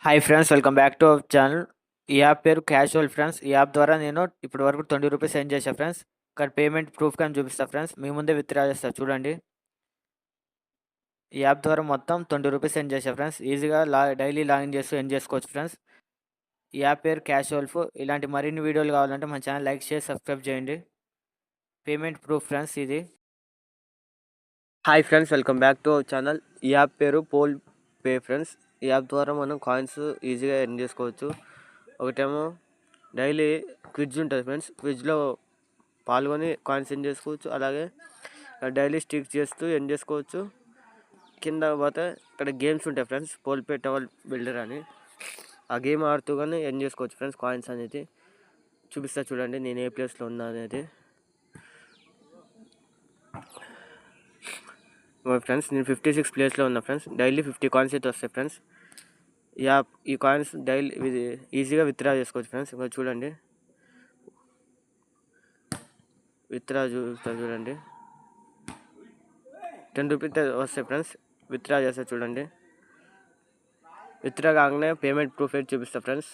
Hi friends, welcome back to our channel. ఈ app పేరు casual friends. ఈ app ద్వారా నేను ఇప్పటి వరకు ₹20 సెండ్ చేశాను ఫ్రెండ్స్. ఇక్కడ పేమెంట్ ప్రూఫ్ కానీ చూపిస్తా ఫ్రెండ్స్. మీ ముందే విత్డ్రా చేస్తా చూడండి. ఈ యాప్ ద్వారా మొత్తం ₹20 సెండ్ చేశాను ఫ్రెండ్స్. ఈజీగా డైలీ లాగిన్ చేస్తూ ఎర్న్ చేసుకోవచ్చు ఫ్రెండ్స్. ఈ యాప్ పేరు క్యాషువల్ఫ్. ఇలాంటి మరిన్ని వీడియోలు కావాలంటే మన ఛానల్ లైక్ చేసి సబ్స్క్రైబ్ చేయండి. పేమెంట్ ప్రూఫ్ ఫ్రెండ్స్ ఇది. Hi friends, welcome back to our channel. ఈ యాప్ పేరు పోల్ పే ఫ్రెండ్స్. ఈ యాప్ ద్వారా మనం కాయిన్స్ ఈజీగా ఎర్న్ చేసుకోవచ్చు. ఒకటేమో డైలీ క్విజ్ ఉంటుంది ఫ్రెండ్స్. క్విజ్లో పాల్గొని కాయిన్స్ ఎర్న్ చేసుకోవచ్చు. అలాగే డైలీ స్టిక్ చేస్తూ ఎర్న్ చేసుకోవచ్చు. కింద పోతే ఇక్కడ గేమ్స్ ఉంటాయి ఫ్రెండ్స్. పోల్పే టవర్ బిల్డర్ అని ఆ గేమ్ ఆడుతూ కానీ ఎర్న్ చేసుకోవచ్చు ఫ్రెండ్స్. కాయిన్స్ అనేది చూపిస్తా చూడండి, నేను ఏ ప్లేస్లో ఉన్నా అనేది. ఫ్రెండ్స్ నేను 56 ప్లేస్లో ఉన్నా ఫ్రెండ్స్. డైలీ 50 కాయిన్స్ అయితే వస్తాయి ఫ్రెండ్స్. ఈ కాయిన్స్ డైలీ ఈజీగా విత్డ్రా చేసుకోవచ్చు ఫ్రెండ్స్. ఇంకా చూడండి, విత్డ్రా చూడండి, ₹10 వస్తాయి ఫ్రెండ్స్. విత్డ్రా చేస్తా చూడండి. విత్డ్రా కాగానే పేమెంట్ ప్రూఫ్ అయితే చూపిస్తా ఫ్రెండ్స్.